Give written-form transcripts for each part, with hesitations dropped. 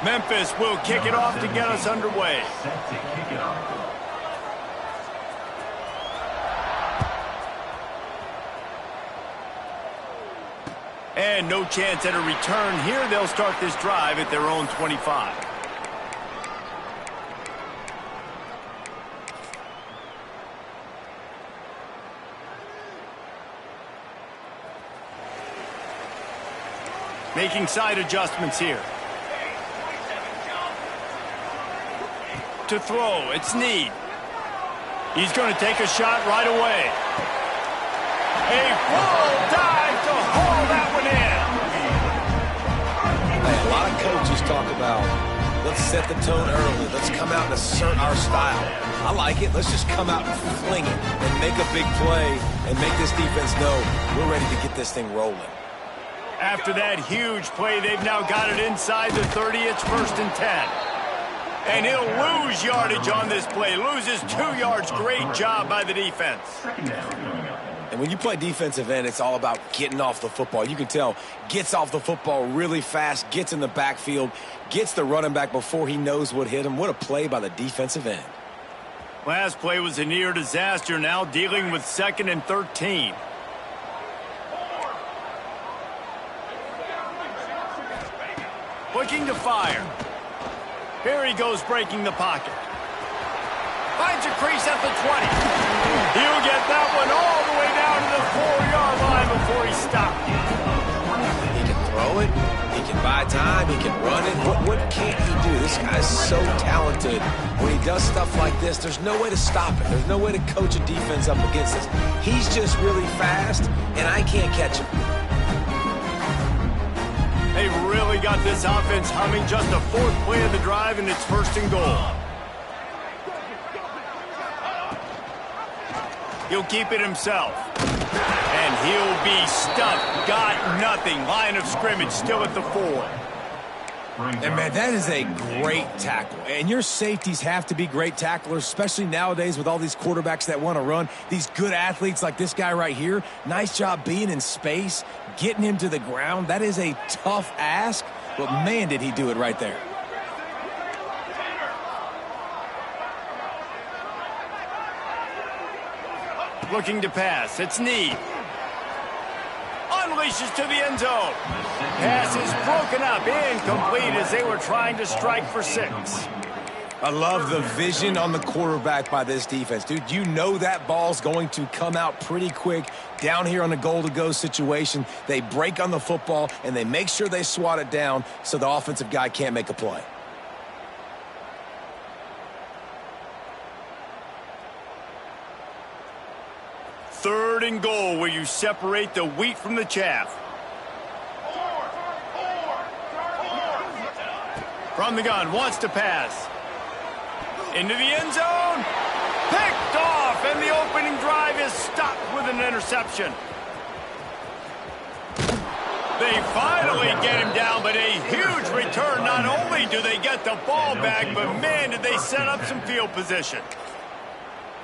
Memphis will kick it off to get us underway. And no chance at a return here. They'll start this drive at their own 25. Making side adjustments here. To throw, it's Need. He's going to take a shot right away. A full dive to haul that one in. Hey, a lot of coaches talk about, let's set the tone early. Let's come out and assert our style. I like it. Let's just come out and fling it and make a big play and make this defense know we're ready to get this thing rolling. After that huge play, they've now got it inside the 30. It's 1st and 10. And he'll lose yardage on this play. Loses 2 yards. Great job by the defense. And when you play defensive end, it's all about getting off the football. You can tell, gets off the football really fast, gets in the backfield, gets the running back before he knows what hit him. What a play by the defensive end. Last play was a near disaster. Now dealing with 2nd and 13. Looking to fire. Here he goes, breaking the pocket. Finds a crease at the 20. He'll get that one all the way down to the 4-yard line before he stopped. He can throw it. He can buy time. He can run it. What can't he do? This guy's so talented. When he does stuff like this, there's no way to stop it. There's no way to coach a defense up against this. He's just really fast, and I can't catch him. They've really got this offense humming. Just a 4th play of the drive, and it's 1st and goal. He'll keep it himself. And he'll be stuffed. Got nothing. Line of scrimmage still at the 4. And, man, that is a great tackle. And your safeties have to be great tacklers, especially nowadays with all these quarterbacks that want to run. These good athletes like this guy right here. Nice job being in space, getting him to the ground. That is a tough ask, but, man, did he do it right there. Looking to pass. It's Need. Unleashes to the end zone. Pass is broken up. Incomplete as they were trying to strike for 6. I love the vision on the quarterback by this defense. Dude, you know that ball's going to come out pretty quick. Down here on the goal-to-go situation, they break on the football, and they make sure they swat it down so the offensive guy can't make a play. Third and goal, where you separate the wheat from the chaff. From the gun, wants to pass. Into the end zone. Picked off, and the opening drive is stopped with an interception. They finally get him down, but a huge return. Not only do they get the ball back, but, man, did they set up some field position.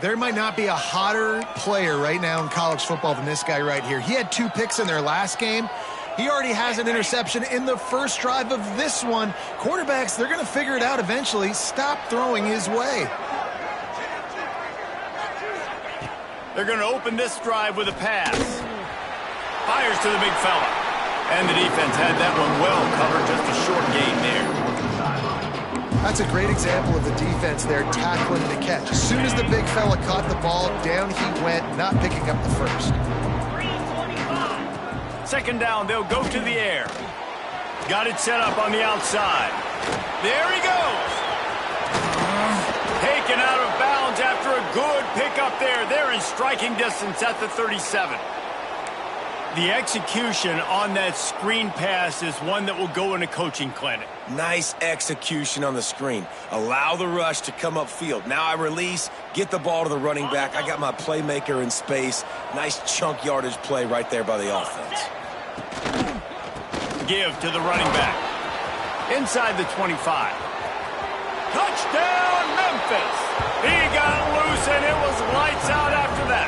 There might not be a hotter player right now in college football than this guy right here. He had 2 picks in their last game. He already has an interception in the first drive of this one. Quarterbacks, they're going to figure it out eventually. Stop throwing his way. They're going to open this drive with a pass. Fires to the big fella. And the defense had that one well covered. Just a short gain there. That's a great example of the defense there tackling the catch. As soon as the big fella caught the ball, down he went, not picking up the first. 2nd down, they'll go to the air. Got it set up on the outside. There he goes. Taken out of bounds after a good pickup there. They're in striking distance at the 37. The execution on that screen pass is one that will go in a coaching clinic. Nice execution on the screen. Allow the rush to come upfield. Now I release, get the ball to the running back. I got my playmaker in space. Nice chunk yardage play right there by the offense. Give to the running back. Inside the 25. Touchdown, Memphis! He got loose, and it was lights out after that.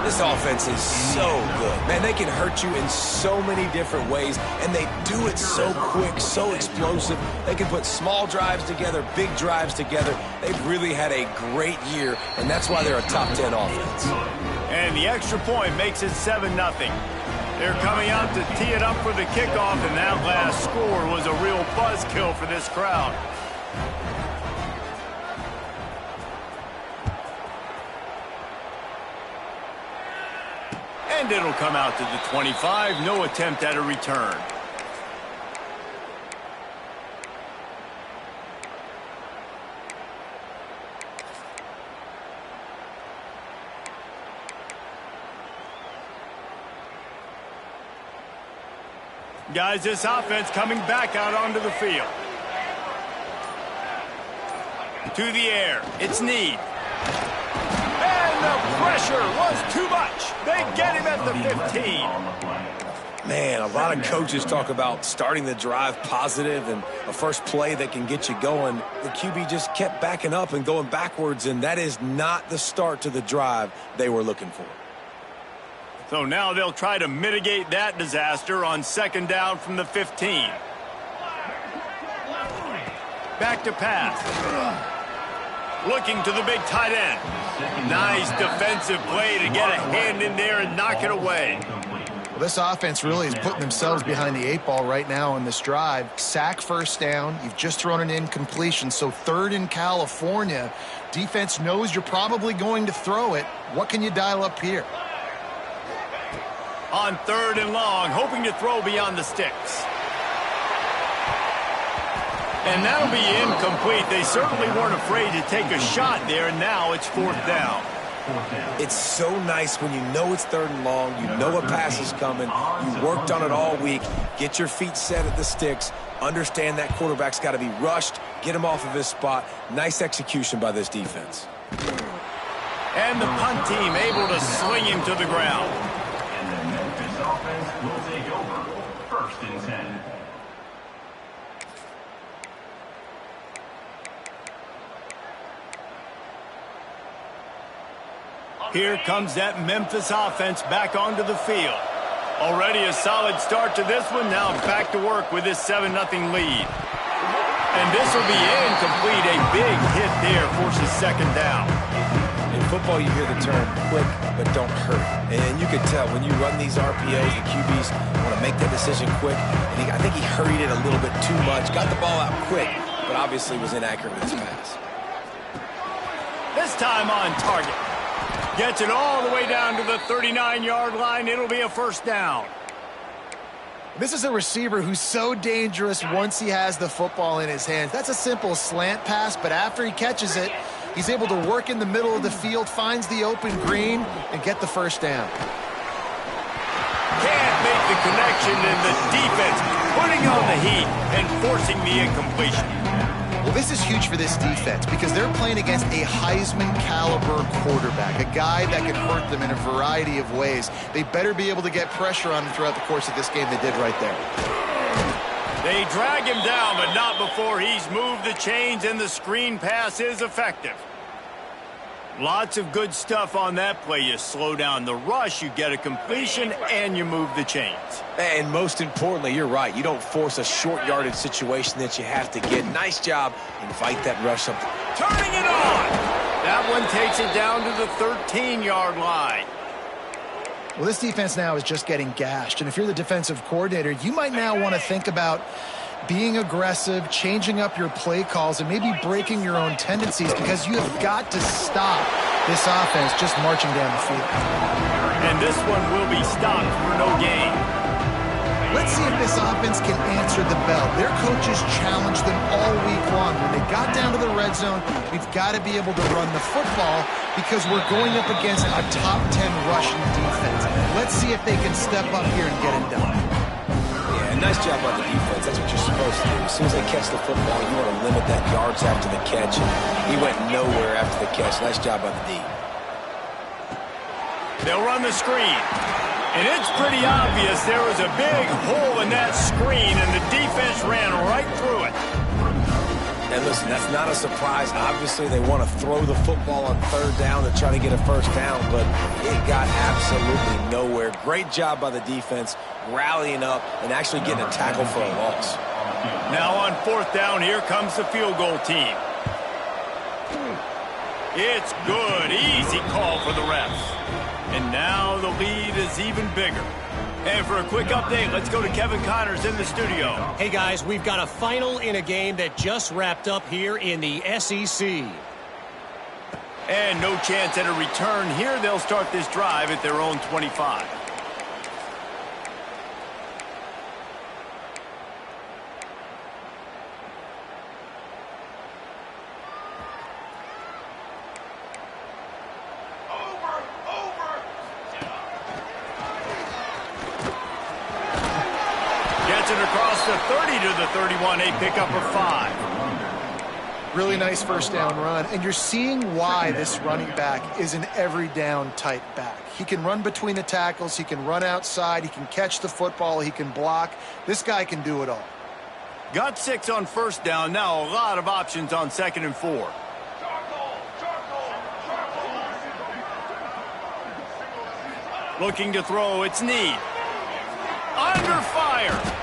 This offense is so good. Man, they can hurt you in so many different ways, and they do it so quick, so explosive. They can put small drives together, big drives together. They've really had a great year, and that's why they're a top 10 offense. And the extra point makes it 7-0. They're coming out to tee it up for the kickoff, and that last score was a real buzzkill for this crowd. And it'll come out to the 25. No attempt at a return. Guys, this offense coming back out onto the field. To the air. It's Need. And the pressure was too much. They get him at the 15. Man, a lot of coaches talk about starting the drive positive and a first play that can get you going. The QB just kept backing up and going backwards, and that is not the start to the drive they were looking for. So now they'll try to mitigate that disaster on 2nd down from the 15. Back to pass. Looking to the big tight end. Nice defensive play to get a hand in there and knock it away. Well, this offense really is putting themselves behind the 8 ball right now on this drive. Sack 1st down. You've just thrown an incompletion, so 3rd in California. Defense knows you're probably going to throw it. What can you dial up here? On 3rd and long, hoping to throw beyond the sticks. And that'll be incomplete. They certainly weren't afraid to take a shot there, and now it's 4th down. It's so nice when you know it's 3rd and long, you know a pass is coming, you worked on it all week, get your feet set at the sticks, understand that quarterback's got to be rushed, get him off of his spot. Nice execution by this defense. And the punt team able to sling him to the ground. And the Memphis offense will take over 1st and 10. Here comes that Memphis offense back onto the field. Already a solid start to this one. Now back to work with this 7-0 lead. And this will be incomplete. A big hit there forces 2nd down. In football, you hear the term quick but don't hurt. And you can tell when you run these RPOs, the QBs want to make that decision quick. And I think he hurried it a little bit too much. Got the ball out quick, but obviously was inaccurate with his pass. This time on target. Gets it all the way down to the 39-yard line. It'll be a 1st down. This is a receiver who's so dangerous once he has the football in his hands. That's a simple slant pass, but after he catches it, he's able to work in the middle of the field, finds the open green, and get the 1st down. Can't make the connection, and the defense putting on the heat and forcing the incompletion. Well, this is huge for this defense because they're playing against a Heisman-caliber quarterback, a guy that can hurt them in a variety of ways. They better be able to get pressure on him throughout the course of this game. They did right there. They drag him down, but not before he's moved the chains, and the screen pass is effective. Lots of good stuff on that play. You slow down the rush, you get a completion, and you move the chains. And most importantly, you're right. You don't force a short yardage situation that you have to get. Nice job. Invite that rush up. Turning it on. That one takes it down to the 13-yard line. Well, this defense now is just getting gashed. And if you're the defensive coordinator, you might now want to think about being aggressive, changing up your play calls, and maybe breaking your own tendencies because you have got to stop this offense just marching down the field. And this one will be stopped for no gain. Let's see if this offense can answer the bell. Their coaches challenged them all week long. When they got down to the red zone, we've got to be able to run the football because we're going up against a top 10 rushing defense. Let's see if they can step up here and get it done. Nice job by the defense. That's what you're supposed to do. As soon as they catch the football, you want to limit that yards after the catch. And he went nowhere after the catch. Nice job by the D. They'll run the screen. And it's pretty obvious there was a big hole in that screen, and the defense ran right through it. And listen, that's not a surprise. Obviously, they want to throw the football on third down to try to get a first down, but it got absolutely nowhere. Great job by the defense, rallying up and actually getting a tackle for a loss. Now on fourth down, here comes the field goal team. It's good. Easy call for the refs. And now the lead is even bigger. And for a quick update, let's go to Kevin Connors in the studio. Hey, guys, we've got a final in a game that just wrapped up here in the SEC. And no chance at a return here. They'll start this drive at their own 25. Across the 30 to the 31, a pickup of 5. Really nice first down run, and you're seeing why this running back is an every down type back. He can run between the tackles, he can run outside, he can catch the football, he can block. This guy can do it all. Got 6 on first down, now a lot of options on 2nd and 4. Looking to throw, it's Need. Under fire.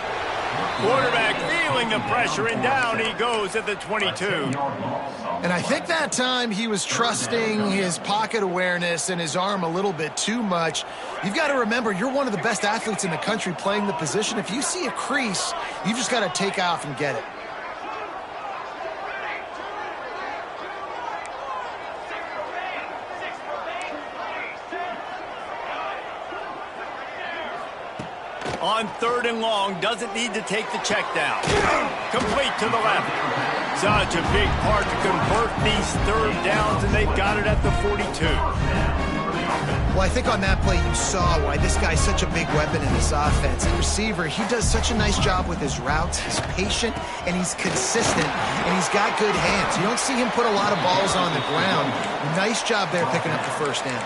Quarterback feeling the pressure, and down he goes at the 22. And I think that time he was trusting his pocket awareness and his arm a little bit too much. You've got to remember, you're one of the best athletes in the country playing the position. If you see a crease, you've just got to take off and get it. On 3rd and long, doesn't need to take the check down. Complete to the left. Such a big part to convert these 3rd downs, and they've got it at the 42. Well, I think on that play you saw why this guy's such a big weapon in this offense. The receiver, he does such a nice job with his routes. He's patient, and he's consistent, and he's got good hands. You don't see him put a lot of balls on the ground. Nice job there picking up the first down.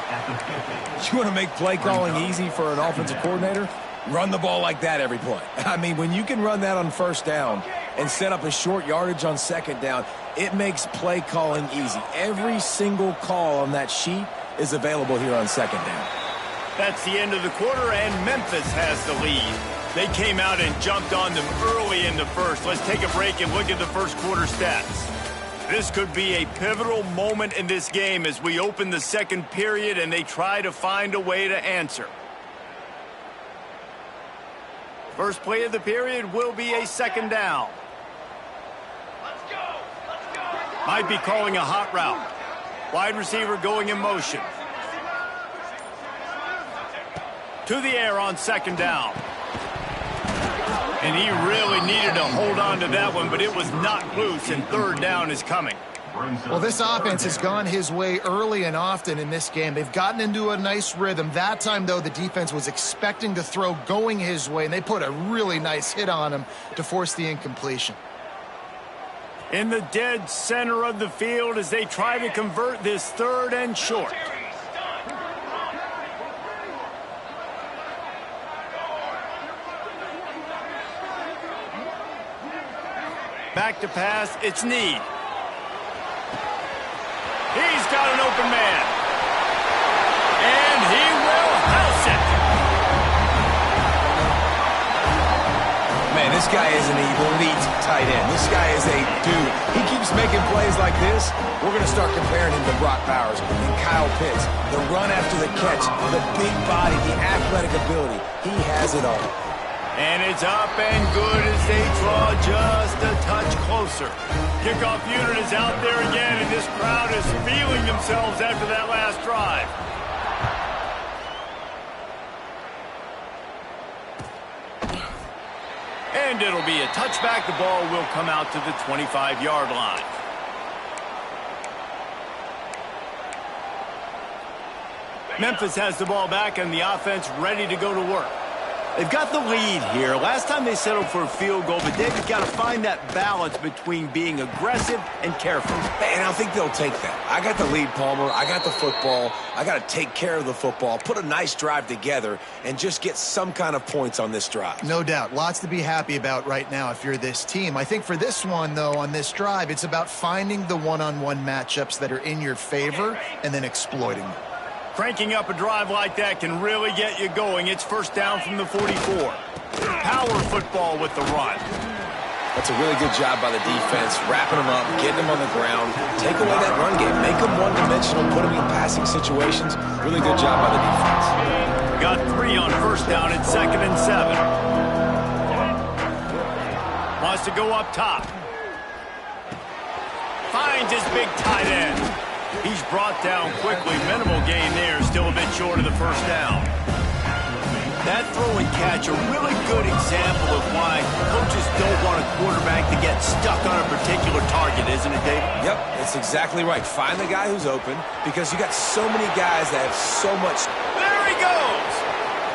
You want to make play calling easy for an offensive coordinator? Run the ball like that every play. I mean, when you can run that on first down and set up a short yardage on 2nd down, it makes play calling easy. Every single call on that sheet is available here on 2nd down. That's the end of the quarter, and Memphis has the lead. They came out and jumped on them early in the first. Let's take a break and look at the first quarter stats. This could be a pivotal moment in this game as we open the second period and they try to find a way to answer. First play of the period will be a 2nd down. Might be calling a hot route. Wide receiver going in motion. To the air on 2nd down. And he really needed to hold on to that one, but it was not loose, and 3rd down is coming. Well, this offense has gone his way early and often in this game. They've gotten into a nice rhythm. That time, though, the defense was expecting to throw going his way, and they put a really nice hit on him to force the incompletion. In the dead center of the field as they try to convert this 3rd and short. Back to pass, it's Need. He's got an open man. And he will house it. Man, this guy is an elite tight end. This guy is a dude. He keeps making plays like this. We're going to start comparing him to Brock Bowers and Kyle Pitts. The run after the catch, the big body, the athletic ability. He has it all. And it's up and good as they draw just a touch closer. Kickoff unit is out there again, and this crowd is feeling themselves after that last drive. And it'll be a touchback. The ball will come out to the 25-yard line. Memphis has the ball back, and the offense ready to go to work. They've got the lead here. Last time they settled for a field goal, but they've got to find that balance between being aggressive and careful. And I think they'll take that. I got the lead, Palmer. I got the football. I got to take care of the football, put a nice drive together, and just get some kind of points on this drive. No doubt. Lots to be happy about right now if you're this team. I think for this one, though, on this drive, it's about finding the one-on-one matchups that are in your favor and then exploiting them. Cranking up a drive like that can really get you going. It's first down from the 44. Power football with the run. That's a really good job by the defense, wrapping them up, getting them on the ground, take away that run game, make them one-dimensional, put them in passing situations. Really good job by the defense. Got 3 on first down at 2nd and 7. Wants to go up top. Finds his big tight end. He's brought down quickly. Minimal gain there. Still a bit short of the first down. That throw and catch, a really good example of why coaches don't want a quarterback to get stuck on a particular target, isn't it, Dave? Yep, that's exactly right. Find the guy who's open because you got so many guys that have so much. There he goes.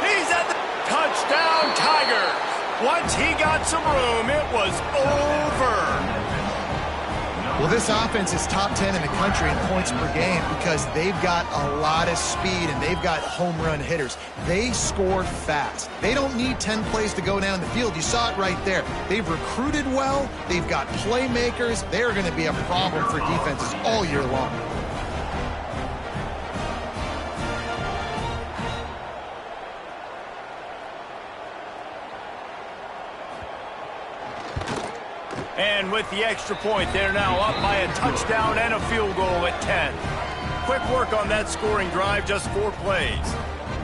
He's at the touchdown, Tigers. Once he got some room, it was over. Well, this offense is top 10 in the country in points per game because they've got a lot of speed and they've got home run hitters. They score fast. They don't need 10 plays to go down the field. You saw it right there. They've recruited well. They've got playmakers. They're going to be a problem for defenses all year long. And with the extra point, they're now up by a touchdown and a field goal at 10. Quick work on that scoring drive, just 4 plays.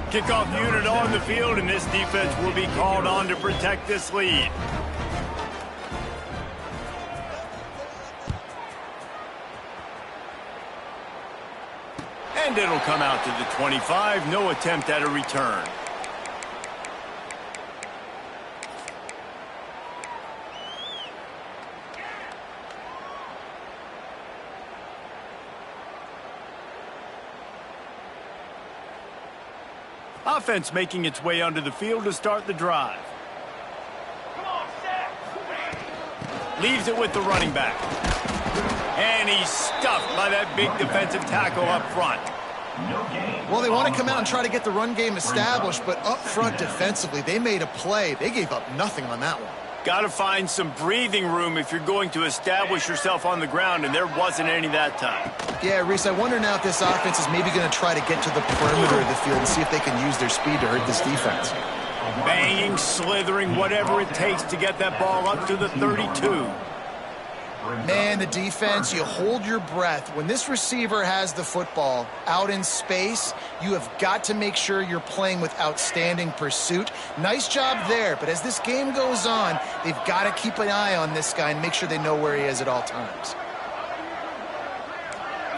Kickoff unit on the field, and this defense will be called on to protect this lead. And it'll come out to the 25. No attempt at a return. Offense making its way onto the field to start the drive. Leaves it with the running back. And he's stuffed by that big defensive tackle up front. Well, they want to come out and try to get the run game established, but up front defensively, they made a play. They gave up nothing on that one. Got to find some breathing room if you're going to establish yourself on the ground, and there wasn't any that time. Yeah, Reese, I wonder now if this offense is maybe going to try to get to the perimeter of the field and see if they can use their speed to hurt this defense. Banging, slithering, whatever it takes to get that ball up to the 32. Man, the defense, you hold your breath. When this receiver has the football out in space, you have got to make sure you're playing with outstanding pursuit. Nice job there, but as this game goes on, they've got to keep an eye on this guy and make sure they know where he is at all times.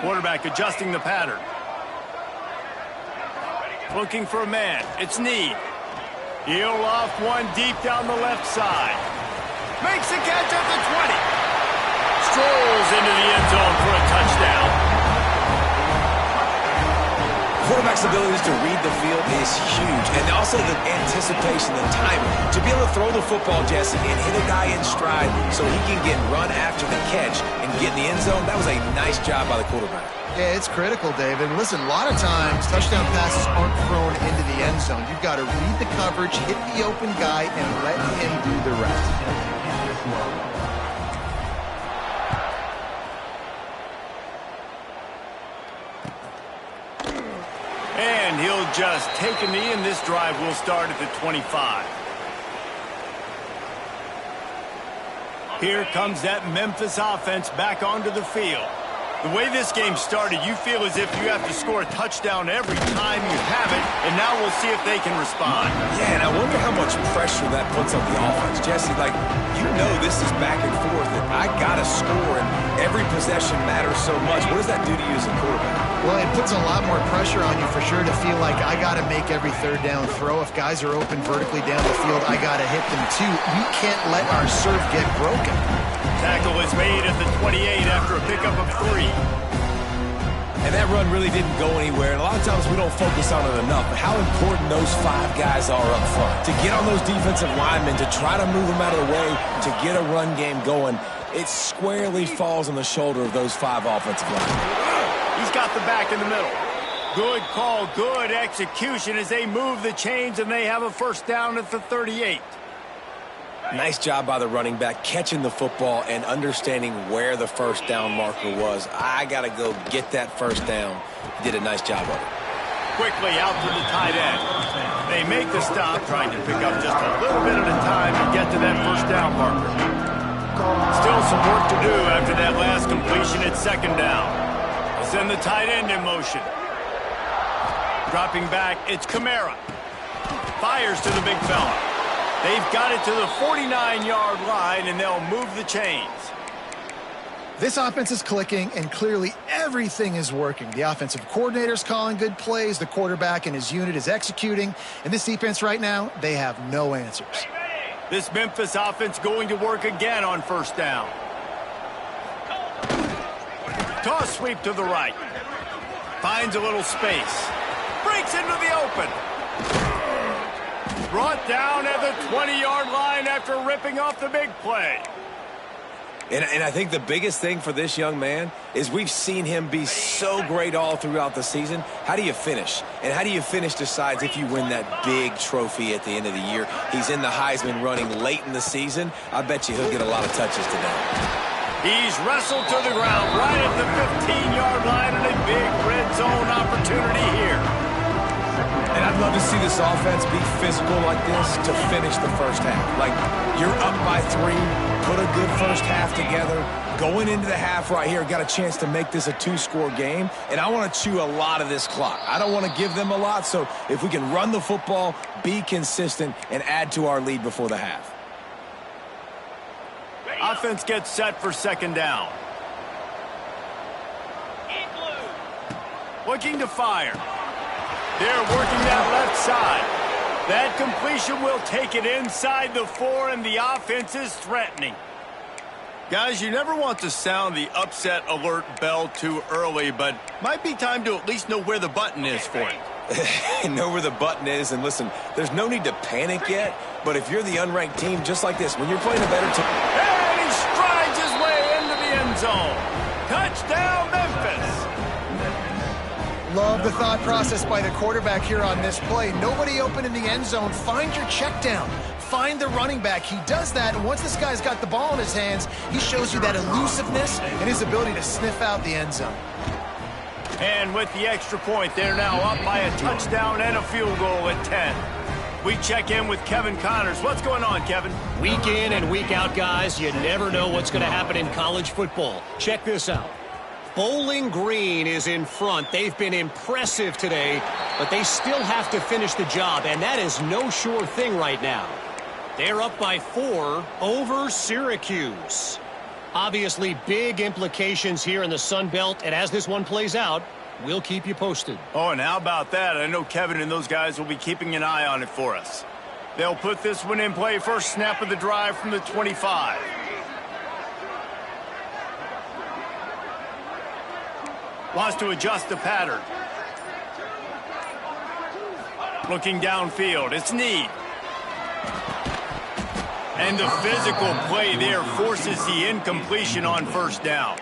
Quarterback adjusting the pattern. Looking for a man. It's Need. He'll off one deep down the left side. Makes the catch at the 20. Strolls into the end zone for a touchdown. Quarterback's abilities to read the field is huge, and also the anticipation, the timing. To be able to throw the football, Jesse, and hit a guy in stride so he can get run after the catch and get in the end zone, that was a nice job by the quarterback. Yeah, it's critical, David. Listen, a lot of times touchdown passes aren't thrown into the end zone. You've got to read the coverage, hit the open guy, and let him do the rest. And he'll just take a knee, and this drive will start at the 25. Here comes that Memphis offense back onto the field. The way this game started, you feel as if you have to score a touchdown every time you have it, and now we'll see if they can respond. Yeah, and I wonder how much pressure that puts on the offense. Jesse, like, you know this is back and forth, and I got to score, and every possession matters so much. What does that do to you as a quarterback? Well, it puts a lot more pressure on you for sure to feel like I got to make every third down throw. If guys are open vertically down the field, I got to hit them too. We can't let our serve get broken. Tackle is made at the 28 after a pickup of 3. And that run really didn't go anywhere. And a lot of times we don't focus on it enough. But how important those 5 guys are up front. To get on those defensive linemen, to try to move them out of the way, to get a run game going, it squarely falls on the shoulder of those 5 offensive linemen. He's got the back in the middle. Good call, good execution as they move the chains, and they have a first down at the 38. Nice job by the running back catching the football and understanding where the first down marker was. I got to go get that first down. He did a nice job of it. Quickly out to the tight end. They make the stop, trying to pick up just a little bit at a time to get to that first down marker. Still some work to do after that last completion at second down. They send the tight end in motion. Dropping back, it's Kamara. Fires to the big fella. They've got it to the 49-yard line, and they'll move the chains. This offense is clicking, and clearly everything is working. The offensive coordinator's calling good plays. The quarterback and his unit is executing. And this defense right now, they have no answers. This Memphis offense going to work again on first down. Toss sweep to the right. Finds a little space. Breaks into the open. Brought down at the 20-yard line after ripping off the big play. And I think the biggest thing for this young man is we've seen him be so great all throughout the season. How do you finish? And how do you finish decides if you win that big trophy at the end of the year. He's in the Heisman running late in the season. I bet you he'll get a lot of touches today. He's wrestled to the ground right at the 15-yard line, and a big red zone opportunity here. And I'd love to see this offense be physical like this to finish the first half. Like, you're up by 3, put a good first half together. Going into the half right here, got a chance to make this a 2-score game, and I want to chew a lot of this clock. I don't want to give them a lot, so if we can run the football, be consistent, and add to our lead before the half. Offense gets set for second down. Looking to fire. They're working that left side. That completion will take it inside the 4, and the offense is threatening. Guys, you never want to sound the upset alert bell too early, but might be time to at least know where the button is for it. Know where the button is, and listen, there's no need to panic yet, but if you're the unranked team, just like this, when you're playing a better team... And he strides his way into the end zone. Touchdown, Memphis. Love the thought process by the quarterback here on this play. Nobody open in the end zone. Find your check down. Find the running back. He does that, and once this guy's got the ball in his hands, he shows you that elusiveness and his ability to sniff out the end zone. And with the extra point, they're now up by a touchdown and a field goal at 10. We check in with Kevin Connors. What's going on, Kevin? Week in and week out, guys, you never know what's going to happen in college football. Check this out. Bowling Green is in front. They've been impressive today, but they still have to finish the job, and that is no sure thing right now. They're up by 4 over Syracuse. Obviously, big implications here in the Sun Belt, and as this one plays out, we'll keep you posted. Oh, and how about that? I know Kevin and those guys will be keeping an eye on it for us. They'll put this one in play. First snap of the drive from the 25. Wants to adjust the pattern. Looking downfield. It's Need. And the physical play there forces the incompletion on first down.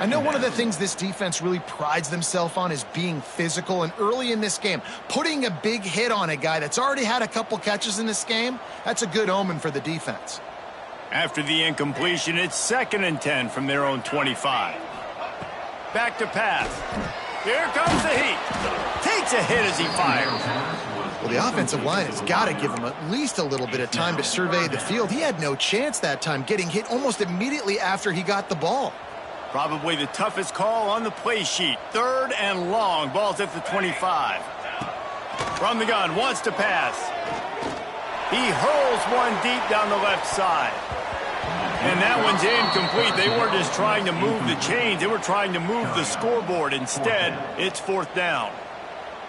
I know one of the things this defense really prides themselves on is being physical, and early in this game, putting a big hit on a guy that's already had a couple catches in this game, that's a good omen for the defense. After the incompletion, it's 2nd and 10 from their own 25. Back to pass. Here comes the heat. Takes a hit as he fires. Well, the offensive line has got to give him at least a little bit of time to survey the field. He had no chance that time, getting hit almost immediately after he got the ball. Probably the toughest call on the play sheet. 3rd and long. Ball's at the 25. From the gun, wants to pass. He hurls one deep down the left side. And that one's incomplete. They weren't just trying to move the chains. They were trying to move the scoreboard. Instead, it's 4th down.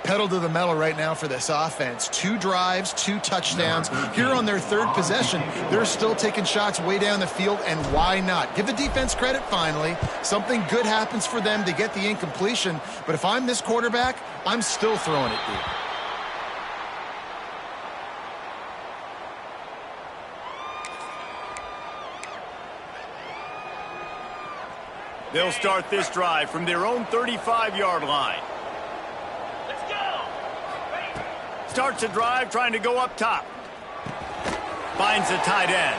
Pedal to the metal right now for this offense. 2 drives, 2 touchdowns. Here on their 3rd possession, they're still taking shots way down the field, and why not? Give the defense credit finally. Something good happens for them to get the incompletion, but if I'm this quarterback, I'm still throwing it deep. They'll start this drive from their own 35-yard line. Let's go! Starts a drive trying to go up top. Finds a tight end.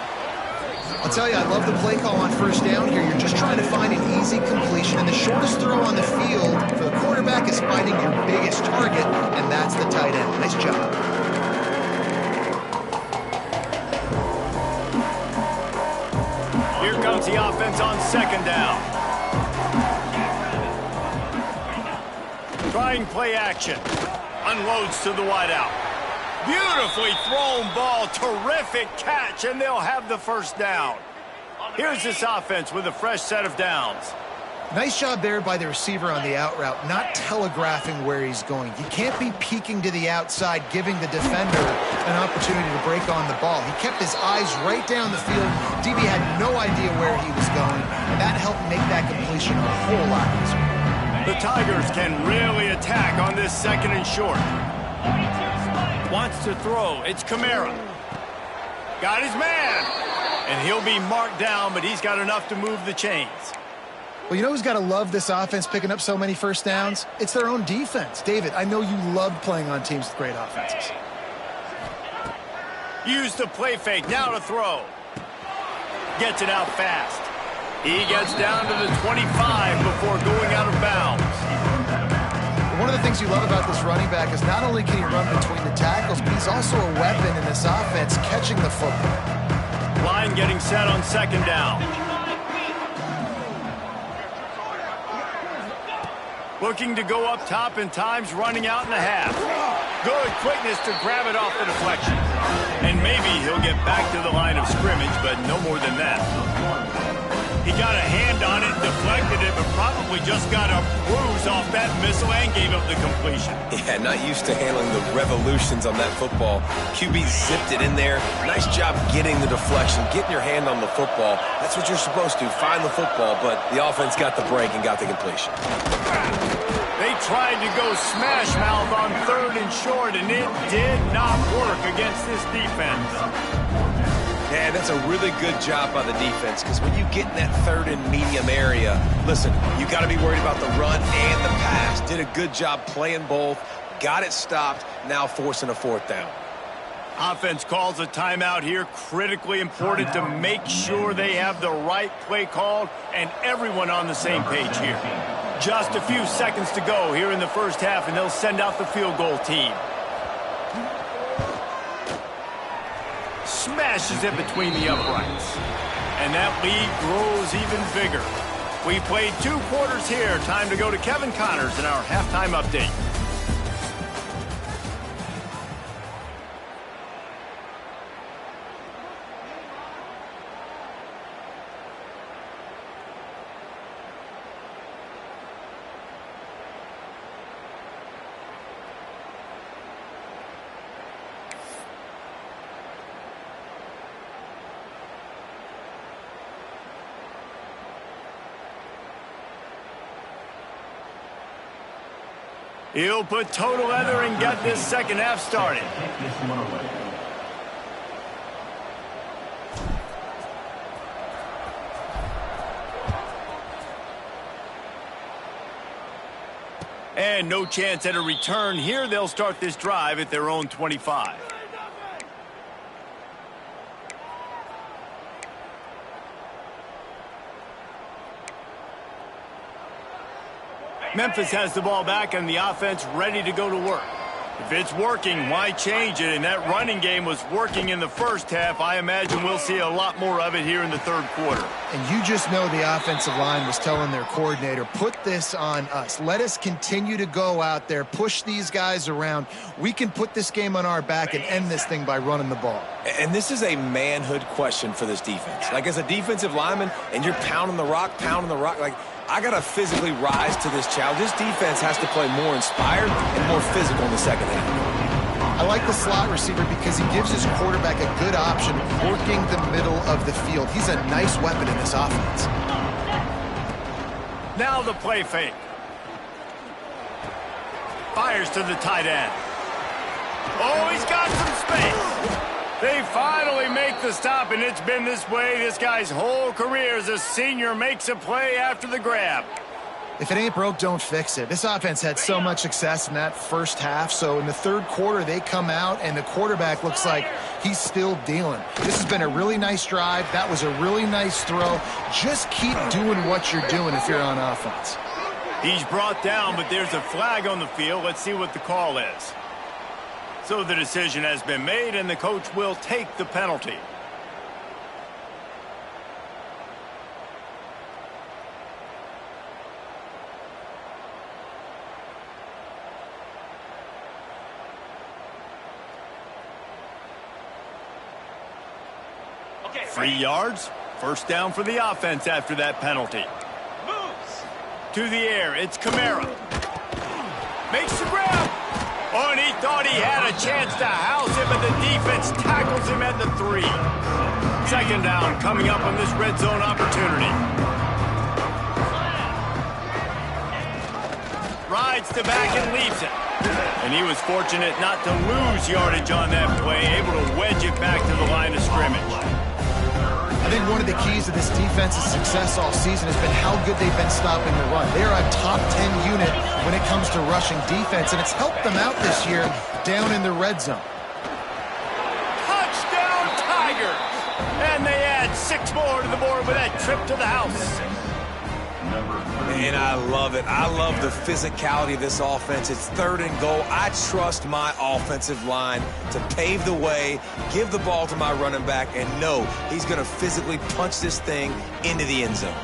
I'll tell you, I love the play call on first down here. You're just trying to find an easy completion, and the shortest throw on the field for the quarterback is finding your biggest target, and that's the tight end. Nice job. Here comes the offense on 2nd down. Trying play action. Unloads to the wideout. Beautifully thrown ball. Terrific catch, and they'll have the first down. Here's this offense with a fresh set of downs. Nice job there by the receiver on the out route, not telegraphing where he's going. You can't be peeking to the outside, giving the defender an opportunity to break on the ball. He kept his eyes right down the field. DB had no idea where he was going, and that helped make that completion a whole lot easier. The Tigers can really attack on this 2nd and short. Wants to throw. It's Kamara. Got his man. And he'll be marked down, but he's got enough to move the chains. Well, you know who's got to love this offense picking up so many first downs? It's their own defense. David, I know you loved playing on teams with great offenses. Use the play fake. Now to throw. Gets it out fast. He gets down to the 25 before going out of bounds. One of the things you love about this running back is not only can he run between the tackles, but he's also a weapon in this offense catching the football. Line getting set on 2nd down. Looking to go up top and times running out in the half. Good quickness to grab it off the deflection. And maybe he'll get back to the line of scrimmage, but no more than that. He got a hand on it, deflected it, but probably just got a bruise off that missile and gave up the completion. Yeah, not used to handling the revolutions on that football. QB zipped it in there. Nice job getting the deflection, getting your hand on the football. That's what you're supposed to, find the football, but the offense got the break and got the completion. They tried to go smash mouth on 3rd and short, and it did not work against this defense. Yeah, that's a really good job by the defense, because when you get in that 3rd and medium area, listen, you got to be worried about the run and the pass. Did a good job playing both, got it stopped, now forcing a 4th down. Offense calls a timeout here. Critically important to make sure they have the right play called and everyone on the same page here. Just a few seconds to go here in the first half, and they'll send out the field goal team. Smashes it between the uprights. And that lead grows even bigger. We played 2 quarters here. Time to go to Kevin Connors in our halftime update. He'll put total leather and get this second half started. And no chance at a return here. They'll start this drive at their own 25. Memphis has the ball back and the offense ready to go to work. If it's working, why change it? And that running game was working in the first half. I imagine we'll see a lot more of it here in the 3rd quarter. And you just know the offensive line was telling their coordinator, put this on us. Let us continue to go out there, push these guys around. We can put this game on our back and end this thing by running the ball. And this is a manhood question for this defense. Like, as a defensive lineman, and you're pounding the rock, like, I got to physically rise to this challenge. This defense has to play more inspired and more physical in the second half. I like the slot receiver because he gives his quarterback a good option working the middle of the field. He's a nice weapon in this offense. Now the play fake. Fires to the tight end. Oh, he's got some space. They finally make the stop, and it's been this way this guy's whole career as a senior makes a play after the grab. If it ain't broke, don't fix it. This offense had so much success in that first half, so in the third quarter they come out and the quarterback looks like he's still dealing. This has been a really nice drive. That was a really nice throw. Just keep doing what you're doing if you're on offense. He's brought down, but there's a flag on the field. Let's see what the call is. So the decision has been made, and the coach will take the penalty. Okay, 3 yards. First down for the offense after that penalty. Moves. To the air, it's Kamara. Makes the grab. Oh, and he thought he had a chance to house him, but the defense tackles him at the 3. Second down coming up on this red zone opportunity. Rides to back and leaves it. And he was fortunate not to lose yardage on that play, able to wedge it back to the line of scrimmage. I think one of the keys to this defense's success all season has been how good they've been stopping the run. They're a top 10 unit when it comes to rushing defense, and it's helped them out this year down in the red zone. Touchdown, Tigers! And they add 6 more to the board with that trip to the house. And I love it. I love the physicality of this offense. It's 3rd and goal. I trust my offensive line to pave the way, give the ball to my running back, and know he's going to physically punch this thing into the end zone.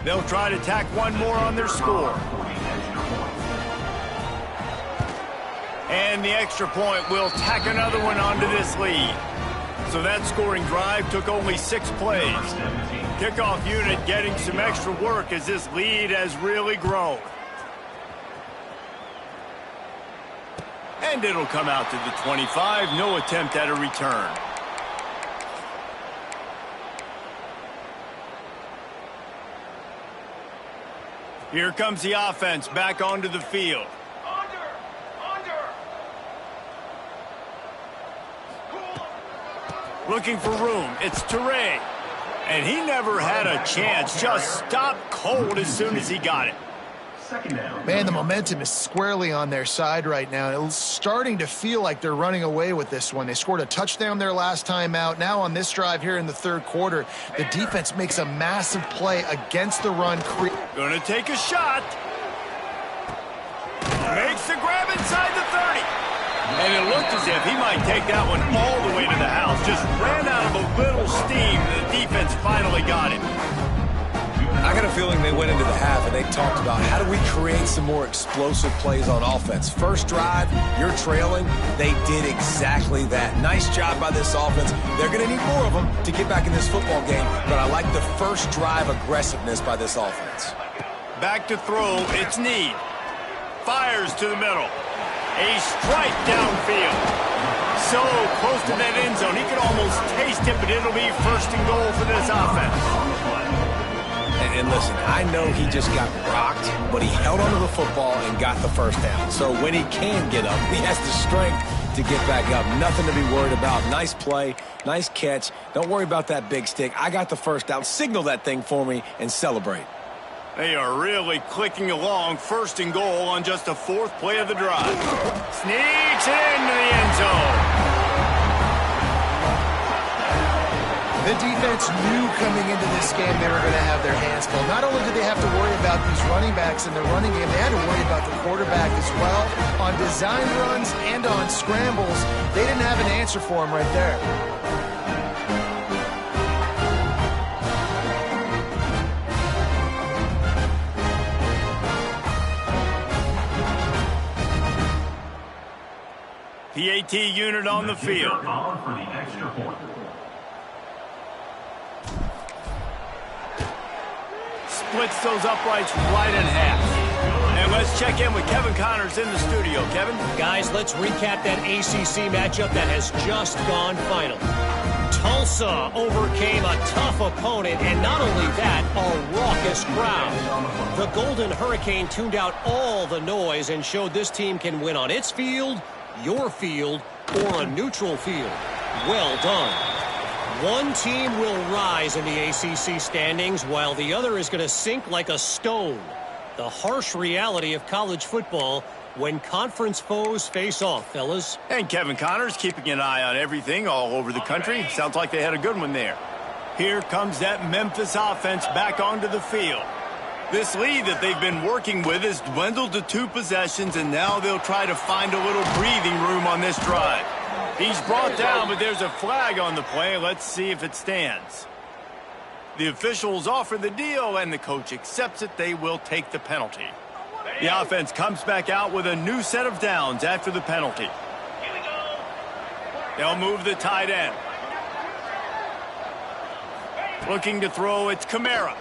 They'll try to tack one more on their score. And the extra point will tack another one onto this lead. So that scoring drive took only 6 plays. Kickoff unit getting some extra work as this lead has really grown. And it'll come out to the 25. No attempt at a return. Here comes the offense back onto the field. Looking for room. It's Teray. And he never had a chance. Just stopped cold as soon as he got it. Man, the momentum is squarely on their side right now. It's starting to feel like they're running away with this one. They scored a touchdown their last time out. Now on this drive here in the 3rd quarter, the defense makes a massive play against the run. Gonna take a shot. Makes the grab inside the 30. And it looked as if he might take that one all the way to the house. Just ran out of a little steam. The defense finally got it. I got a feeling they went into the half and they talked about how do we create some more explosive plays on offense. First drive, you're trailing. They did exactly that. Nice job by this offense. They're going to need more of them to get back in this football game, but I like the first drive aggressiveness by this offense. Back to throw. It's Need. Fires to the middle. A strike downfield. So close to that end zone. He could almost taste it, but it'll be 1st and goal for this offense. And listen, I know he just got rocked, but he held onto the football and got the first down. So when he can get up, he has the strength to get back up. Nothing to be worried about. Nice play, nice catch. Don't worry about that big stick. I got the first down. Signal that thing for me and celebrate. They are really clicking along. 1st and goal on just the 4th play of the drive. Sneaks it into the end zone. The defense knew coming into this game they were going to have their hands full. Not only did they have to worry about these running backs in the running game, they had to worry about the quarterback as well. On design runs and on scrambles, they didn't have an answer for him right there. PAT unit on the field. splits those uprights right in half. And let's check in with Kevin Connors in the studio. Kevin? Guys, let's recap that ACC matchup that has just gone final. Tulsa overcame a tough opponent, and not only that, a raucous crowd. The Golden Hurricane tuned out all the noise and showed this team can win on its field, your field, or a neutral field. Well done. One team will rise in the ACC standings, while the other is going to sink like a stone. The harsh reality of college football when conference foes face off, fellas. And Kevin Connors keeping an eye on everything all over the country. Sounds like they had a good one there. Here comes that Memphis offense back onto the field. This lead that they've been working with has dwindled to 2 possessions, and now they'll try to find a little breathing room on this drive. He's brought down, but there's a flag on the play. Let's see if it stands. The officials offer the deal, and the coach accepts it. They will take the penalty. The offense comes back out with a new set of downs after the penalty. They'll move the tight end. Looking to throw, it's Kamara.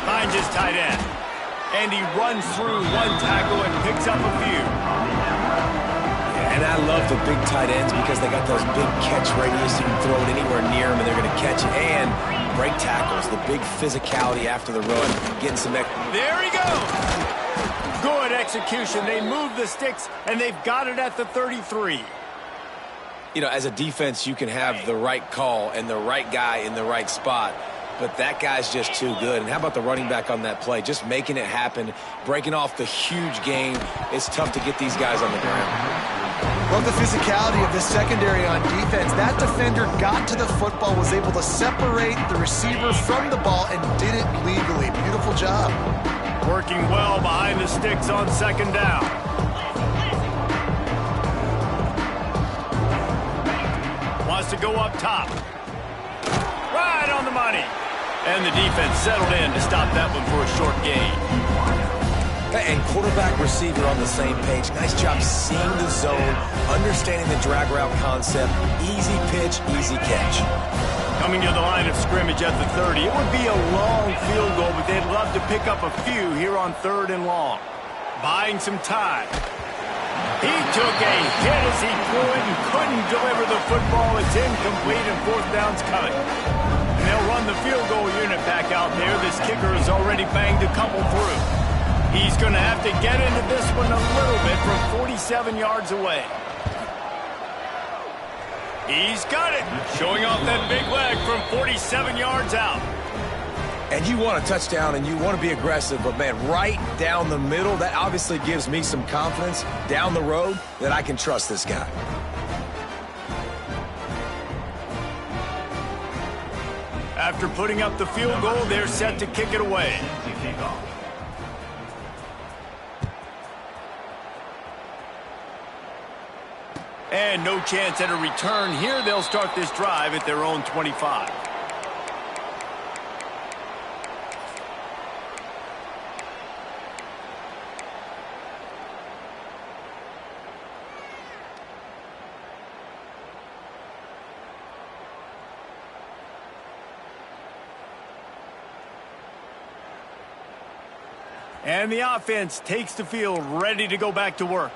Finds his tight end. And he runs through 1 tackle and picks up a few. And I love the big tight ends because they got those big catch radius. You can throw it anywhere near them, and they're going to catch it. And break tackles, the big physicality after the run, getting some... There he goes! Good execution. They move the sticks, and they've got it at the 33. You know, as a defense, you can have the right call and the right guy in the right spot, but that guy's just too good. And how about the running back on that play? Just making it happen, breaking off the huge gain. It's tough to get these guys on the ground. Love the physicality of the secondary on defense. That defender got to the football, was able to separate the receiver from the ball, and did it legally. Beautiful job. Working well behind the sticks on 2nd down. Wants to go up top. Right on the money. And the defense settled in to stop that one for a short gain. And quarterback receiver on the same page. Nice job seeing the zone, understanding the drag route concept. Easy pitch, easy catch. Coming to the line of scrimmage at the 30. It would be a long field goal, but they'd love to pick up a few here on 3rd and long. Buying some time. He took a hit as he threw it and couldn't deliver the football. It's incomplete, and 4th down's coming. And they'll run the field goal unit back out there. This kicker has already banged a couple through. He's going to have to get into this one a little bit from 47 yards away. He's got it. Showing off that big leg from 47 yards out. And you want a touchdown and you want to be aggressive, but man, right down the middle, that obviously gives me some confidence down the road that I can trust this guy. After putting up the field goal, they're set to kick it away. And no chance at a return here. They'll start this drive at their own 25. And the offense takes the field, ready to go back to work.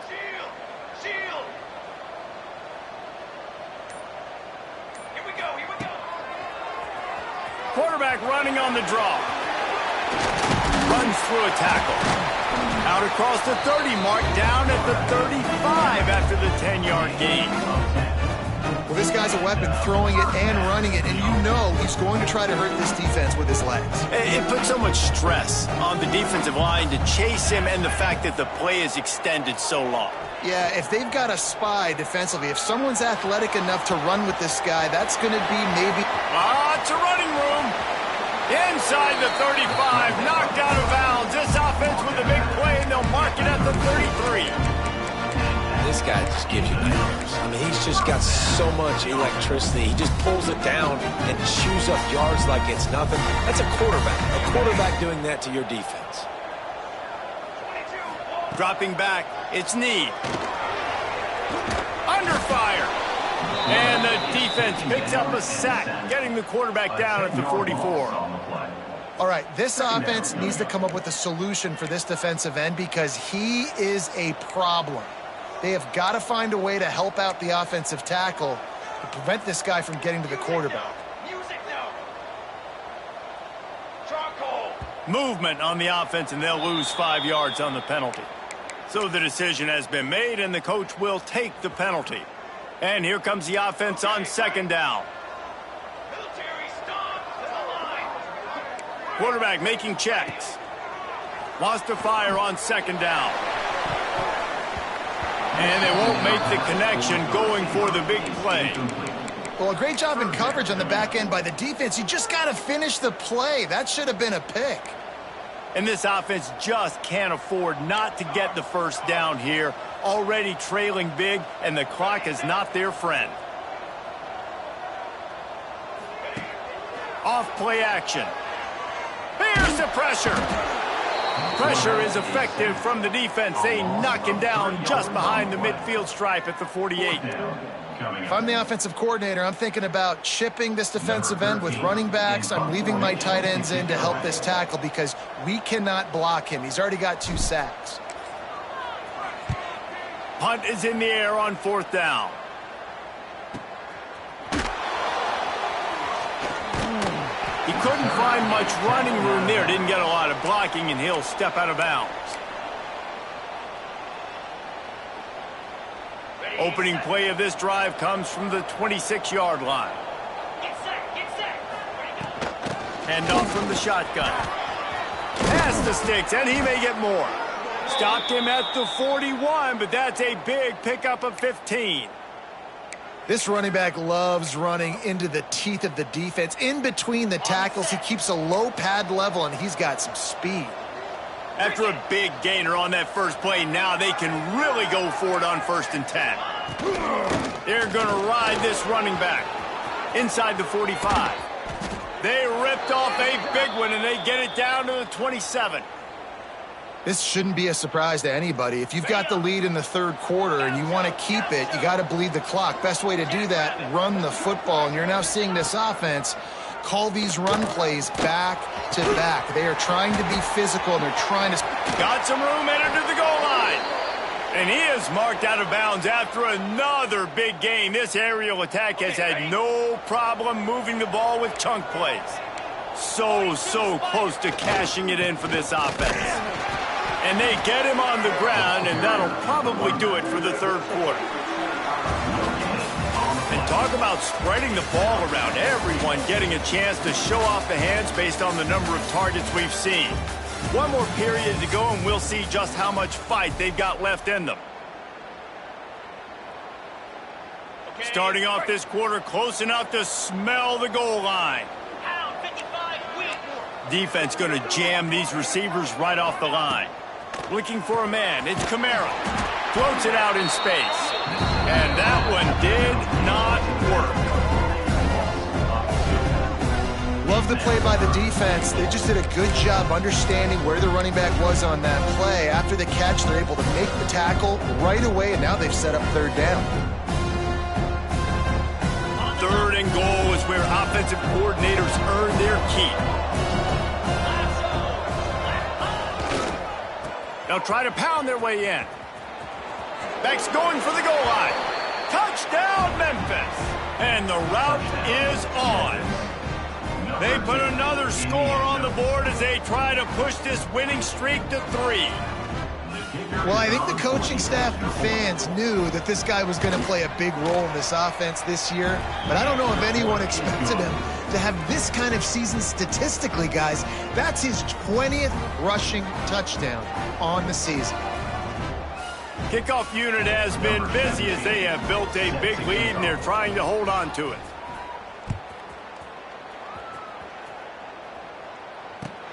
Quarterback running on the draw. Runs through a tackle. Out across the 30 mark, down at the 35 after the 10-yard gain. Well, this guy's a weapon, throwing it and running it, and you know he's going to try to hurt this defense with his legs. It puts so much stress on the defensive line to chase him, and the fact that the play is extended so long. Yeah, if they've got a spy defensively, if someone's athletic enough to run with this guy, that's going to be maybe... Lots of running room. Inside the 35, knocked out of bounds. This offense with a big play, and they'll mark it at the 33. This guy just gives you nightmares. I mean, he's just got so much electricity. He just pulls it down and chews up yards like it's nothing. That's a quarterback. A quarterback doing that to your defense. Dropping back, it's Need. Under fire. And the defense picks up a sack, getting the quarterback down at the 44. All right, this offense needs to come up with a solution for this defensive end because he is a problem. They have got to find a way to help out the offensive tackle to prevent this guy from getting to the quarterback. Movement on the offense, and they'll lose 5 yards on the penalty. So the decision has been made, and the coach will take the penalty. And here comes the offense on second down. Quarterback making checks. Wants to fire on second down. And they won't make the connection going for the big play. Well, a great job in coverage on the back end by the defense. You just got to finish the play. That should have been a pick. And this offense just can't afford not to get the first down here. Already trailing big, and the clock is not their friend. Off play action. Here's the pressure. Pressure is effective from the defense. They knock him down just behind the midfield stripe at the 48. If I'm the offensive coordinator, I'm thinking about chipping this defensive end with running backs. I'm leaving my tight ends in to help this tackle because we cannot block him. He's already got 2 sacks. Punt is in the air on 4th down. He couldn't find much running room there. Didn't get a lot of blocking, and he'll step out of bounds. Opening play of this drive comes from the 26-yard line. Hand off from the shotgun. Pass the sticks, and he may get more. Stopped him at the 41, but that's a big pickup of 15. This running back loves running into the teeth of the defense. In between the tackles, he keeps a low pad level, and he's got some speed. After a big gainer on that first play, now they can really go for it on 1st and 10. They're going to ride this running back. Inside the 45. They ripped off a big one, and they get it down to the 27. This shouldn't be a surprise to anybody. If you've got the lead in the 3rd quarter and you want to keep it, you got to bleed the clock. Best way to do that, run the football. And you're now seeing this offense call these run plays back to back. They are trying to be physical, and they're trying to... Got some room, entered to the goal line. And he is marked out of bounds after another big gain. This aerial attack has had no problem moving the ball with chunk plays. So close to cashing it in for this offense. And they get him on the ground, and that'll probably do it for the 3rd quarter. And talk about spreading the ball around. Everyone getting a chance to show off the hands based on the number of targets we've seen. One more period to go, and we'll see just how much fight they've got left in them. Starting off this quarter close enough to smell the goal line. Defense going to jam these receivers right off the line. Looking for a man. It's Kamara. Floats it out in space. And that one did not work. Love the play by the defense. They just did a good job understanding where the running back was on that play. After the catch, they're able to make the tackle right away, and now they've set up 3rd down. 3rd and goal is where offensive coordinators earn their keep. They'll try to pound their way in. Backs going for the goal line. Touchdown, Memphis. And the route is on. They put another score on the board as they try to push this winning streak to 3. Well, I think the coaching staff and fans knew that this guy was going to play a big role in this offense this year, but I don't know if anyone expected him to have this kind of season statistically, guys. That's his 20th rushing touchdown on the season. Kickoff unit has been busy as they have built a big lead, and they're trying to hold on to it.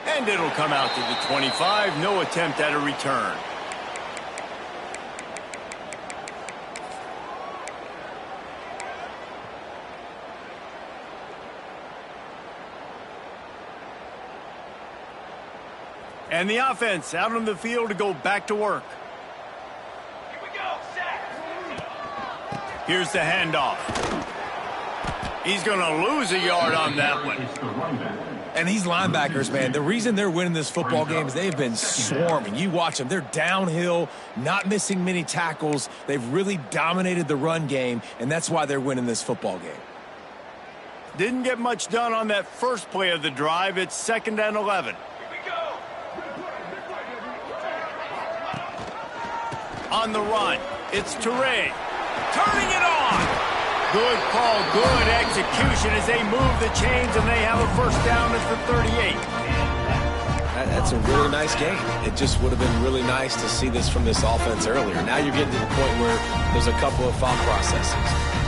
And it'll come out to the 25. No attempt at a return. And the offense out on the field to go back to work. Here we go, set. Here's the handoff. He's going to lose a yard on that one. And these linebackers, man, the reason they're winning this football game is they've been swarming. You watch them. They're downhill, not missing many tackles. They've really dominated the run game, and that's why they're winning this football game. Didn't get much done on that first play of the drive. It's 2nd and 11. On the run, it's Toure. Turning it on. Good call, good execution as they move the chains, and they have a first down at the 38. That's a really nice game. It just would have been really nice to see this from this offense earlier. Now you're getting to the point where there's a couple of thought processes.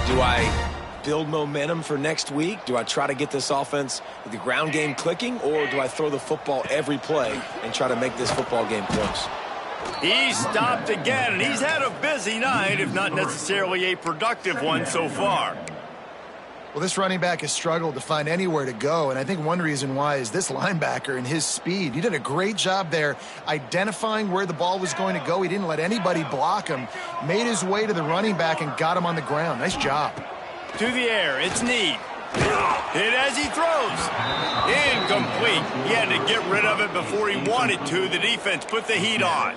Do I build momentum for next week? Do I try to get this offense, the ground game clicking, or do I throw the football every play and try to make this football game close? He's stopped again, and he's had a busy night, if not necessarily a productive one so far. Well, this running back has struggled to find anywhere to go, and I think one reason why is this linebacker and his speed. He did a great job there identifying where the ball was going to go. He didn't let anybody block him, made his way to the running back and got him on the ground. Nice job. To the air, it's Need. Hit as he throws. Incomplete. He had to get rid of it before he wanted to. The defense put the heat on.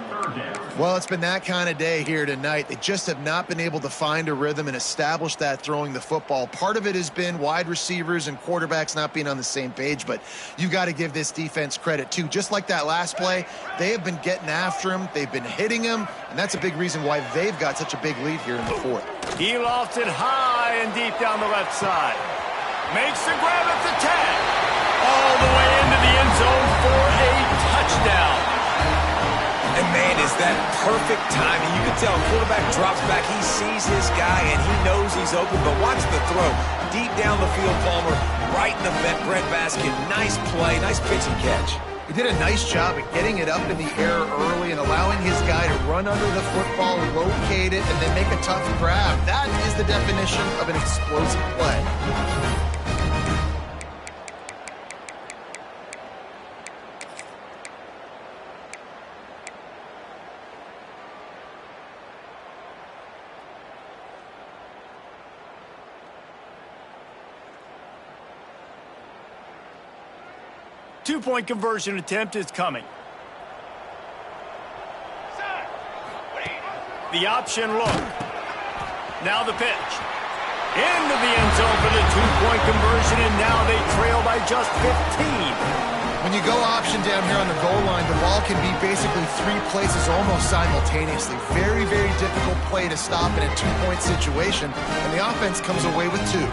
Well, it's been that kind of day here tonight. They just have not been able to find a rhythm and establish that throwing the football. Part of it has been wide receivers and quarterbacks not being on the same page, but you got to give this defense credit too. Just like that last play, they have been getting after him. They've been hitting him, and that's a big reason why they've got such a big lead here in the fourth. He lofts it high and deep down the left side. Makes the grab at the 10. All the way into the end zone for a touchdown. And, man, is that perfect timing. You can tell quarterback drops back. He sees his guy, and he knows he's open. But watch the throw. Deep down the field, Palmer, right in the breadbasket. Nice play, nice pitch and catch. He did a nice job at getting it up in the air early and allowing his guy to run under the football, locate it, and then make a tough grab. That is the definition of an explosive play. 2-point conversion attempt is coming. The option look. Now the pitch. Into the end zone for the 2-point conversion, and now they trail by just 15. When you go option down here on the goal line, the ball can be basically 3 places almost simultaneously. Very, very difficult play to stop in a 2-point situation, and the offense comes away with 2.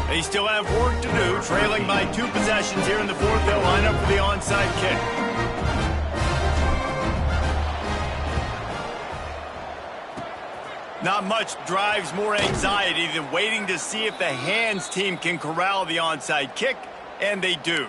They still have work to do, trailing by 2 possessions here in the fourth. They'll line up for the onside kick. Not much drives more anxiety than waiting to see if the hands team can corral the onside kick, and they do.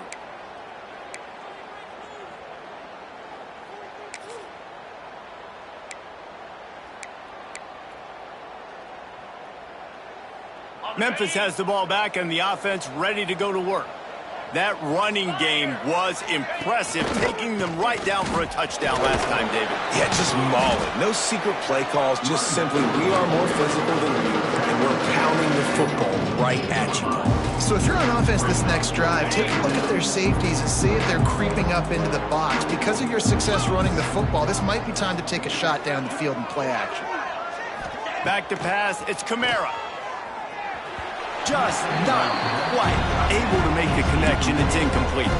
Memphis has the ball back and the offense ready to go to work. That running game was impressive, taking them right down for a touchdown last time, David. Yeah, just maul it. No secret play calls, just simply we are more physical than you, and we're pounding the football right at you. So if you're on offense this next drive, take a look at their safeties and see if they're creeping up into the box. Because of your success running the football, this might be time to take a shot down the field and play action. Back to pass, it's Kamara. Just not quite able to make the connection. It's incomplete.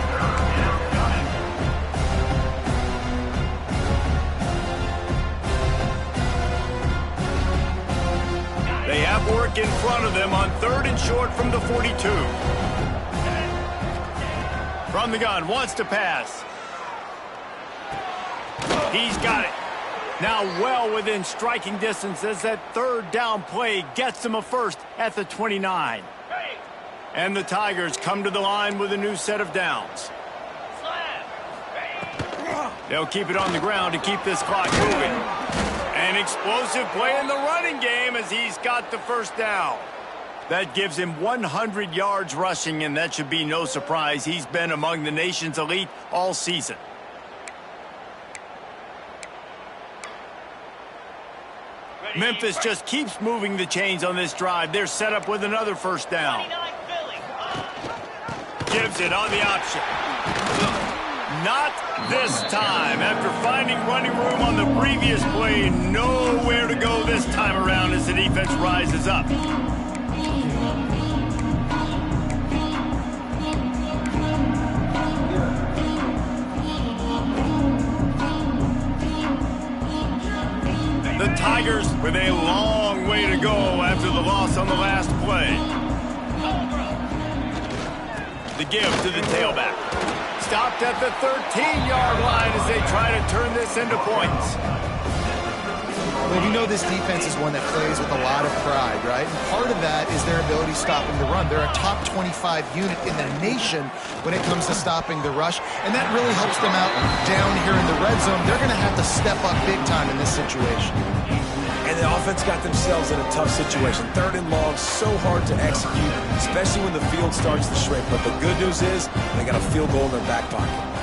They have work in front of them on 3rd and short from the 42. From the gun, wants to pass. He's got it. Now well within striking distance as that 3rd down play gets them a first at the 29. And the Tigers come to the line with a new set of downs. They'll keep it on the ground to keep this clock moving. An explosive play in the running game as he's got the first down. That gives him 100 yards rushing, and that should be no surprise. He's been among the nation's elite all season. Memphis just keeps moving the chains on this drive. They're set up with another first down. Gives it on the option. Not this time. After finding running room on the previous play, nowhere to go this time around as the defense rises up. The Tigers with a long way to go after the loss on the last play. The give to the tailback. Stopped at the 13-yard line as they try to turn this into points. Well, you know this defense is one that plays with a lot of pride, right? And part of that is their ability stopping the run. They're a top 25 unit in the nation when it comes to stopping the rush, and that really helps them out down here in the red zone. They're going to have to step up big time in this situation. And the offense got themselves in a tough situation. 3rd and long, so hard to execute, especially when the field starts to shrink. But the good news is they got a field goal in their back pocket.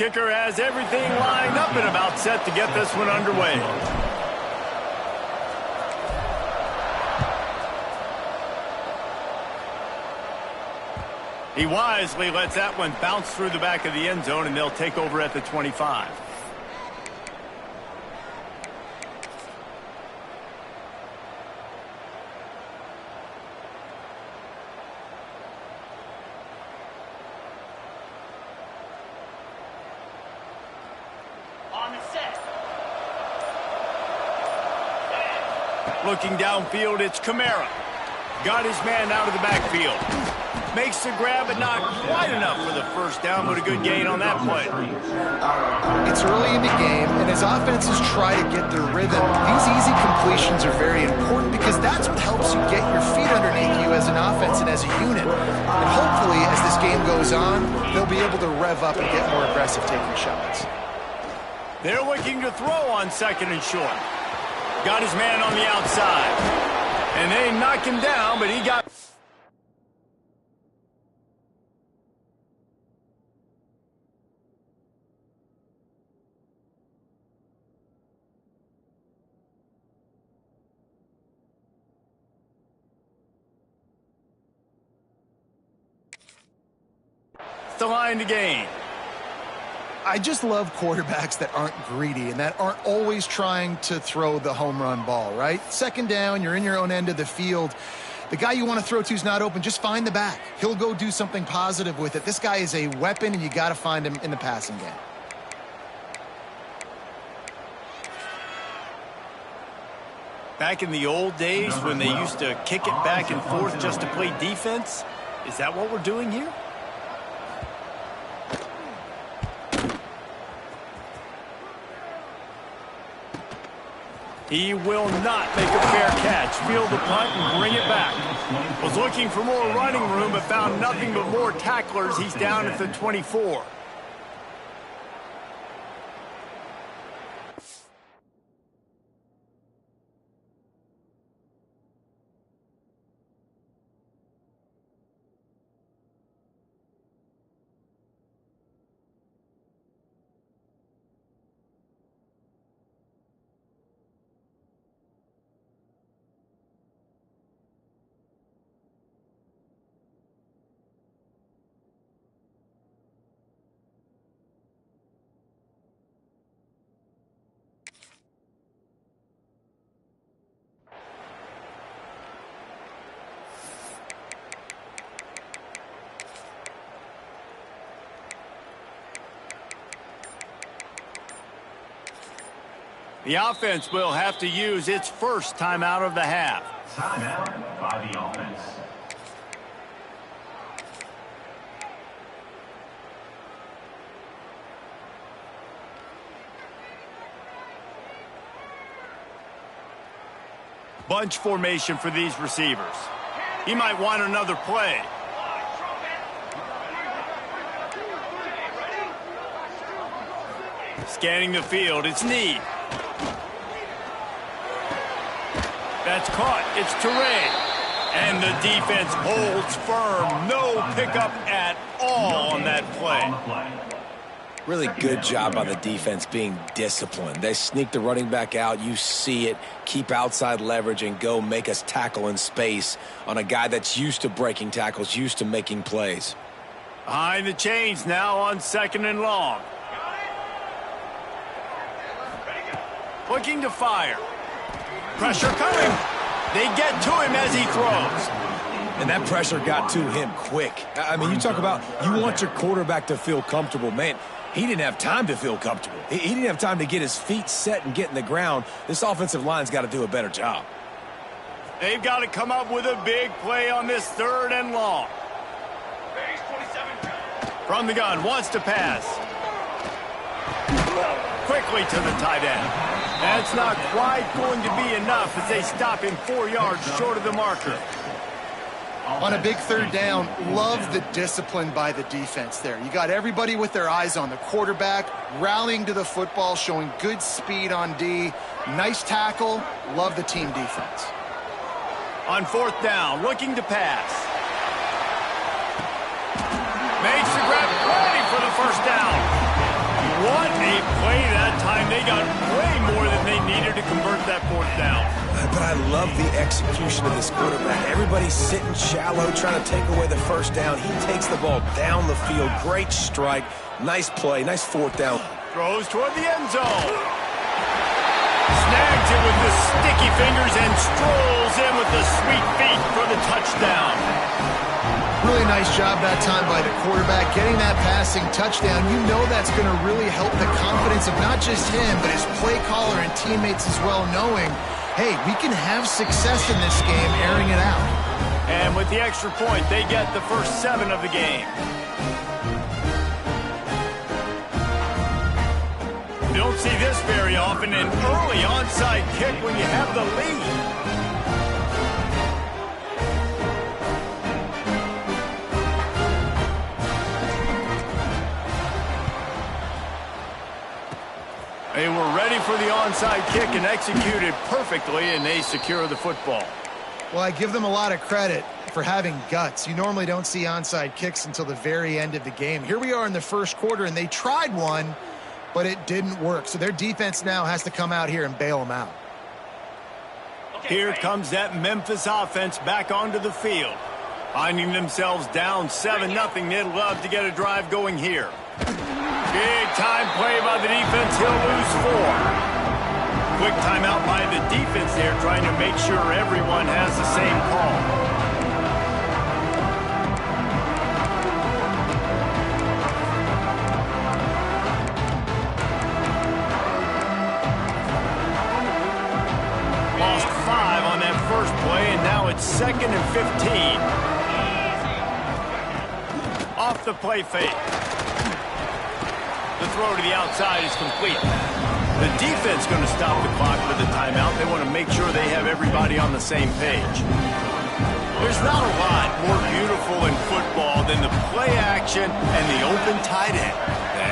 kicker has everything lined up and about set to get this one underway. He wisely lets that one bounce through the back of the end zone, and they'll take over at the 25. Looking downfield, it's Kamara. Got his man out of the backfield. Makes the grab, but not quite enough for the first down, but a good gain on that play. It's early in the game, and as offenses try to get their rhythm, these easy completions are very important because that's what helps you get your feet underneath you as an offense and as a unit. And hopefully, as this game goes on, they'll be able to rev up and get more aggressive taking shots. They're looking to throw on second and short. Got his man on the outside. And they knock him down, but he got... It's the line to gain. I just love quarterbacks that aren't greedy and that aren't always trying to throw the home run ball, right? Second down, you're in your own end of the field. The guy you want to throw to is not open. Just find the back. He'll go do something positive with it. This guy is a weapon, and you got to find him in the passing game. Back in the old days when they used to kick it back and forth just to play defense, is that what we're doing here? He will not make a fair catch. Field the punt and bring it back. Was looking for more running room, but found nothing but more tacklers. He's down at the 24. The offense will have to use its first timeout of the half. Timeout by the offense. Bunch formation for these receivers. He might want another play. Scanning the field, it's Need. That's caught. It's Touré. And the defense holds firm. No pickup at all on that play. Really good job by the defense being disciplined. They sneak the running back out. You see it. Keep outside leverage and go make us tackle in space on a guy that's used to breaking tackles, used to making plays. Behind the chains now on second and long. Looking to fire. Pressure coming. They get to him as he throws. And that pressure got to him quick. I mean, you talk about you want your quarterback to feel comfortable. Man, he didn't have time to feel comfortable. He didn't have time to get his feet set and get in the ground. This offensive line's got to do a better job. They've got to come up with a big play on this third and long. From the gun, wants to pass. Quickly to the tight end. That's not quite going to be enough as they stop him 4 yards short of the marker. On a big third down, love the discipline by the defense there. You got everybody with their eyes on the quarterback, rallying to the football, showing good speed on D. Nice tackle. Love the team defense. On fourth down, looking to pass. Makes the grab, ready for the first down. great play that time. They got way more than they needed to convert that fourth down. But I love the execution of this quarterback. Everybody's sitting shallow, trying to take away the first down. He takes the ball down the field. Great strike. Nice play. Nice fourth down. Throws toward the end zone. Snags it with the sticky fingers and strolls in with the sweet feet for the touchdown. Really nice job that time by the quarterback, getting that passing touchdown. You know that's going to really help the confidence of not just him, but his play caller and teammates as well, knowing, hey, we can have success in this game, airing it out. And with the extra point, they get the first 7 of the game. You don't see this very often, an early onside kick when you have the lead. They were ready for the onside kick and executed perfectly, and they secure the football. Well, I give them a lot of credit for having guts. You normally don't see onside kicks until the very end of the game. Here we are in the first quarter, and they tried one, but it didn't work. So their defense now has to come out here and bail them out. Here comes that Memphis offense back onto the field. Finding themselves down 7-0, they'd love to get a drive going here. Big time play by the defense. He'll lose 4. Quick timeout by the defense there, trying to make sure everyone has the same call. Lost 5 on that first play, and now it's 2nd and 15. Off the play fake. The throw to the outside is complete. The defense going to stop the clock with the timeout. They want to make sure they have everybody on the same page. There's not a lot more beautiful in football than the play action and the open tight end.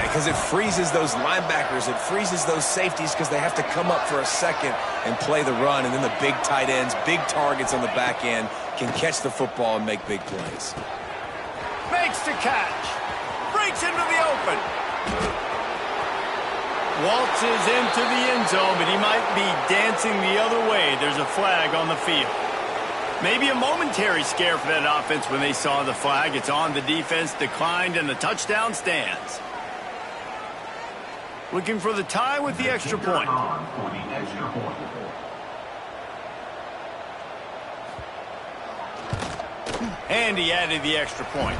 Because it freezes those linebackers. It freezes those safeties because they have to come up for a second and play the run. And then the big tight ends, big targets on the back end can catch the football and make big plays. Makes the catch. Breaks into the open. Waltzes into the end zone, but he might be dancing the other way. There's a flag on the field. Maybe a momentary scare for that offense when they saw the flag. It's on. The defense declined, and the touchdown stands. Looking for the tie with the extra point. And he added the extra point.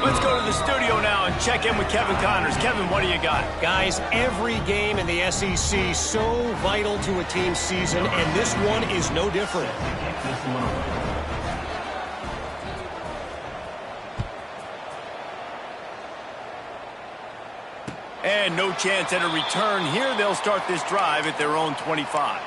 Let's go to the studio now and check in with Kevin Connors. Kevin, what do you got? Guys, every game in the SEC so vital to a team's season, and this one is no different. And no chance at a return here. They'll start this drive at their own 25.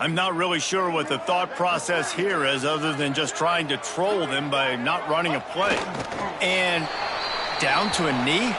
I'm not really sure what the thought process here is other than just trying to troll them by not running a play. And down to a knee.